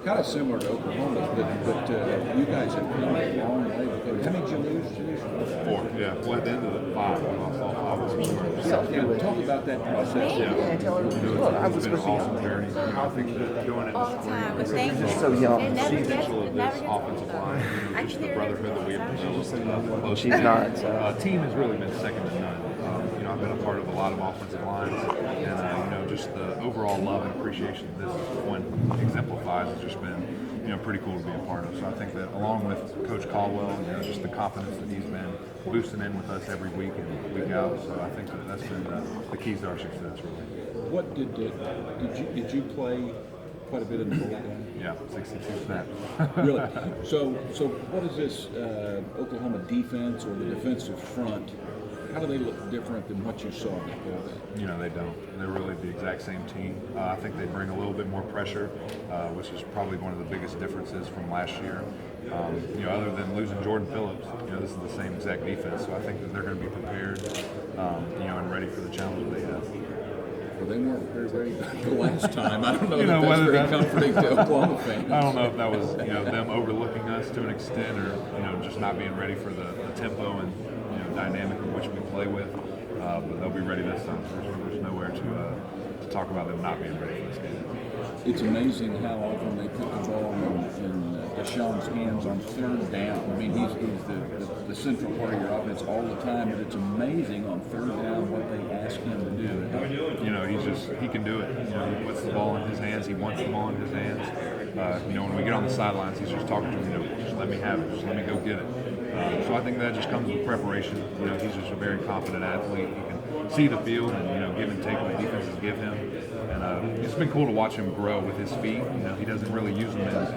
kind of similar to Oklahoma, but you guys have come a long way. How many did you lose? 4, yeah. Well, at the end of the 5, we lost all 5 of us. Yeah, talk about that process. Yeah. Tell her, It's been an awesome journey. I think that doing it all the time. But thank you. so young. It never the gets, potential it of never this gets offensive old. line, just the brotherhood that we've developed. She's not. So. Team has really been second to none. I've been a part of a lot of offensive lines, and just the overall love and appreciation that this one exemplifies has just been, pretty cool to be a part of. So I think that along with Coach Caldwell, just the confidence that he's been boosting in with us every week and week out. So I think that that's been the keys to our success, really. What did you play quite a bit in the bowl game? Yeah, 62 snaps. Really? So what is this Oklahoma defense or the defensive front? How do they look different than what you saw before that? They don't. They're really the exact same team. I think they bring a little bit more pressure, which is probably one of the biggest differences from last year. Other than losing Jordan Phillips, this is the same exact defense. So I think that they're going to be prepared, and ready for the challenge that they have. Well, they weren't very ready the last time. I don't know if that's whether very comforting to Oklahoma fans. I don't know if that was them overlooking us to an extent, or just not being ready for the tempo and dynamic in which we play with. But they'll be ready this time. There's nowhere to talk about them not being ready for this game. It's amazing how often they put the ball in Deshaun's hands on third down. I mean, he's the central part of your offense all the time, but it's amazing on third down what they ask him to do. He can do it. He puts the ball in his hands. He wants the ball in his hands. When we get on the sidelines, he's just talking to him. Just let me have it. Just let me go get it. So I think that just comes with preparation. He's just a very confident athlete. He can see the field and give and take what defenses give him. And it's been cool to watch him grow with his feet. He doesn't really use them as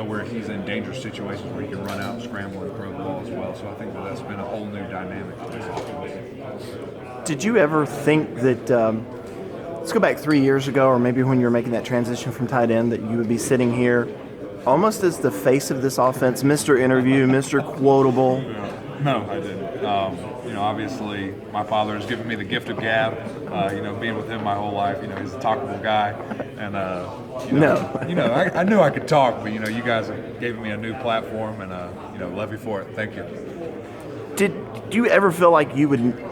where he's in dangerous situations where he can run out, scramble, and throw the ball as well. So I think that's been a whole new dynamic to this offense. Did you ever think that, let's go back 3 years ago, or maybe when you were making that transition from tight end, that you would be sitting here almost as the face of this offense, Mr. Interview, Mr. Quotable? No, I didn't. Obviously, my father has given me the gift of gab. Being with him my whole life, he's a talkable guy, and I knew I could talk, but you guys have given me a new platform, and love you for it. Thank you. Did you ever feel like you would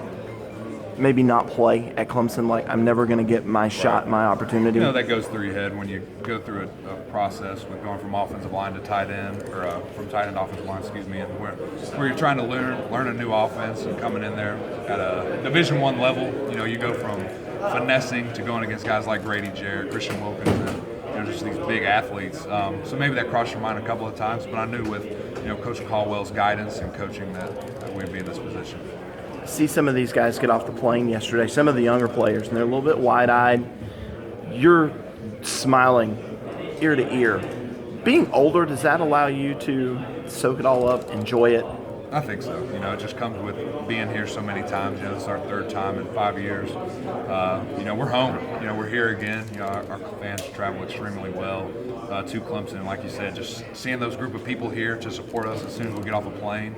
maybe not play at Clemson? Like, I'm never going to get my shot, my opportunity? That goes through your head when you go through a process with going from offensive line to tight end, or from tight end to offensive line, and where you're trying to learn a new offense and coming in there at a Division I level. You go from finessing to going against guys like Grady Jarrett, Christian Wilkins, and just these big athletes. So maybe that crossed your mind a couple of times, but I knew with Coach Caldwell's guidance and coaching that we'd be in this position. See some of these guys get off the plane yesterday, some of the younger players, and they're a little bit wide-eyed. You're smiling ear to ear. Being older, does that allow you to soak it all up, enjoy it? I think so. It just comes with being here so many times. This is our third time in 5 years. We're home. We're here again. Our fans travel extremely well to Clemson. Like you said, just seeing those group of people here to support us as soon as we get off a plane,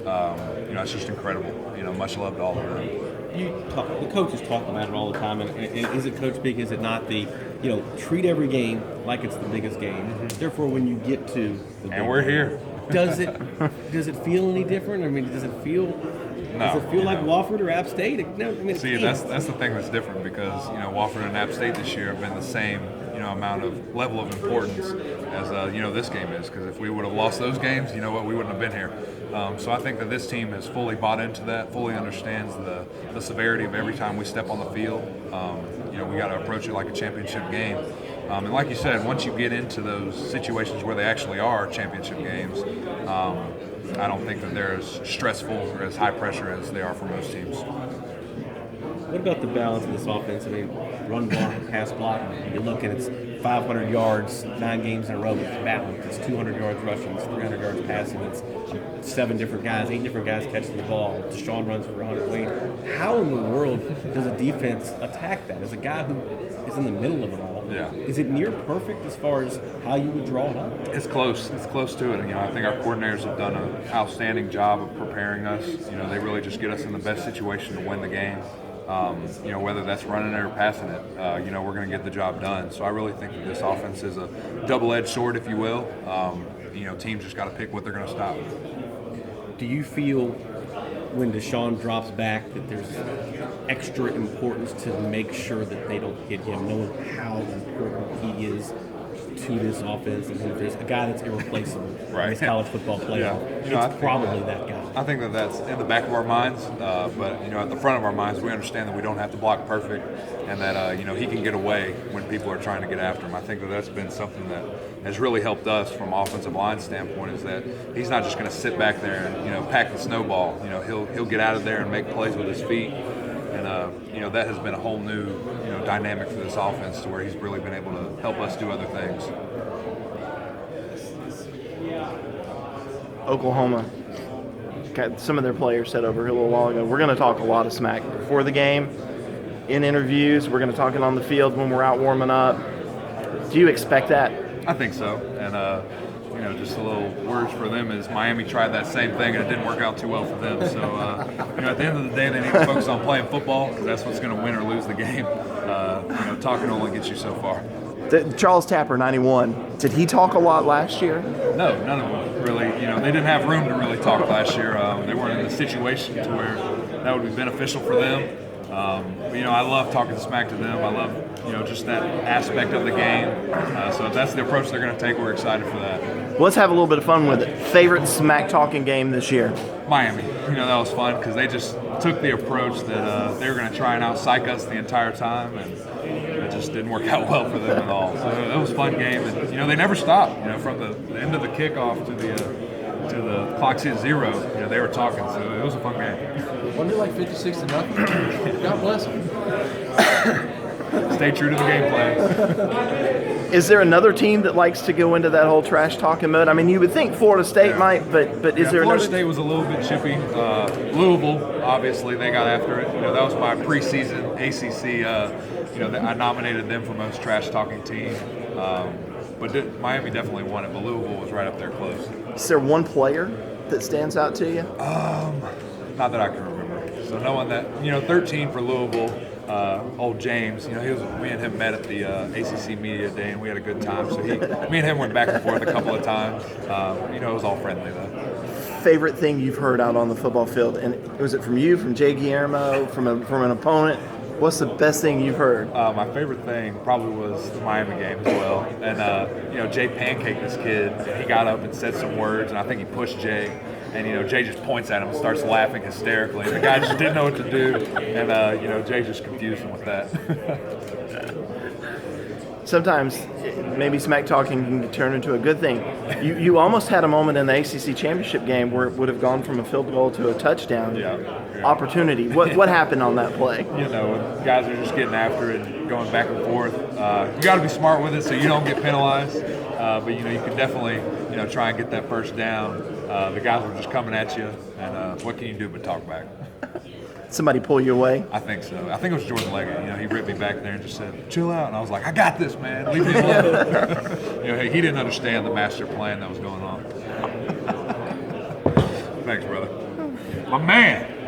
it's just incredible. Much love to all of them. The coaches talk about it all the time, and is it coach speak? Is it not the, treat every game like it's the biggest game. Mm-hmm. Therefore, when you get to the and we're here. Does it feel any different? I mean, does it feel like Wofford or App State? No, See, that's the thing that's different, because Wofford and App State this year have been the same amount of level of importance as this game is. Because if we would have lost those games, we wouldn't have been here. So I think that this team has fully bought into that, fully understands the severity of every time we step on the field. We got to approach it like a championship game. And like you said, once you get into those situations where they actually are championship games, I don't think that they're as stressful or as high pressure as they are for most teams. What about the balance of this offense? I mean, run block, pass block. You look and it's 500 yards, 9 games in a row. It's balanced. It's 200 yards rushing. It's 300 yards passing. It's 7 different guys, 8 different guys catching the ball. Deshaun runs for 100. Wade. How in the world does a defense attack that? As a guy who is in the middle of it all, is it near perfect as far as how you would draw it up? It's close. It's close to it. I think our coordinators have done an outstanding job of preparing us. They really just get us in the best situation to win the game. Whether that's running it or passing it, we're going to get the job done. So I really think that this offense is a double-edged sword, if you will. Teams just got to pick what they're going to stop. Do you feel when Deshaun drops back that there's extra importance to make sure that they don't hit him, knowing how important he is to this offense? And if there's a guy that's irreplaceable in this college football playoff, it's probably that guy. I think that that's in the back of our minds, but at the front of our minds, we understand that we don't have to block perfect, and that he can get away when people are trying to get after him. I think that that's been something that has really helped us from offensive line standpoint, is that he's not just going to sit back there and pack the snowball. He'll get out of there and make plays with his feet, and that has been a whole new dynamic for this offense, to where he's really been able to help us do other things. Oklahoma. Got some of their players said over here a little while ago, we're going to talk a lot of smack before the game, in interviews. We're going to talk it on the field when we're out warming up. Do you expect that? I think so. And, just a little words for them is Miami tried that same thing and it didn't work out too well for them. So, at the end of the day, they need to focus on playing football, because that's what's going to win or lose the game. Talking only gets you so far. Charles Tapper, 91. Did he talk a lot last year? No, none of them really. They didn't have room to really talk last year. They weren't in a situation to where that would be beneficial for them. But I love talking smack to them. I love just that aspect of the game. So if that's the approach they're going to take, we're excited for that. Let's have a little bit of fun with it. Favorite smack talking game this year? Miami. That was fun, because they just took the approach that they were going to try and out-psych us the entire time, and it just didn't work out well for them at all. So it was a fun game, and they never stopped. From the end of the kickoff to the clock's hit 0. They were talking, so it was a fun game. Wasn't it like 56-0? God bless them. Stay true to the game plan. Is there another team that likes to go into that whole trash talking mode? I mean, you would think Florida State might, but is there Florida another? State was a little bit chippy. Louisville, obviously, they got after it. That was my preseason ACC. I nominated them for most trash talking team. But Miami definitely won it. But Louisville was right up there close. Is there one player that stands out to you? Not that I can remember. So no one that 13 for Louisville. Old James, me and him met at the ACC Media Day, and we had a good time. So me and him went back and forth a couple of times. It was all friendly though. Favorite thing you've heard out on the football field, and was it from you, from Jay Guillermo, from an opponent? What's the best thing you've heard? My favorite thing probably was the Miami game as well. And Jay pancaked this kid. He got up and said some words, and I think he pushed Jay. And Jay just points at him and starts laughing hysterically. And the guy just didn't know what to do, and Jay just confused him with that. Sometimes maybe smack talking can turn into a good thing. You almost had a moment in the ACC championship game where it would have gone from a field goal to a touchdown opportunity. What happened on that play? Guys are just getting after it and going back and forth. You got to be smart with it so you don't get penalized. But you can definitely try and get that first down. The guys were just coming at you, and what can you do but talk back? Somebody pull you away? I think so. I think it was Jordan Leggett. He ripped me back there and just said, "Chill out." And I was like, "I got this, man. Leave me alone." He didn't understand the master plan that was going on. Thanks, brother. My man.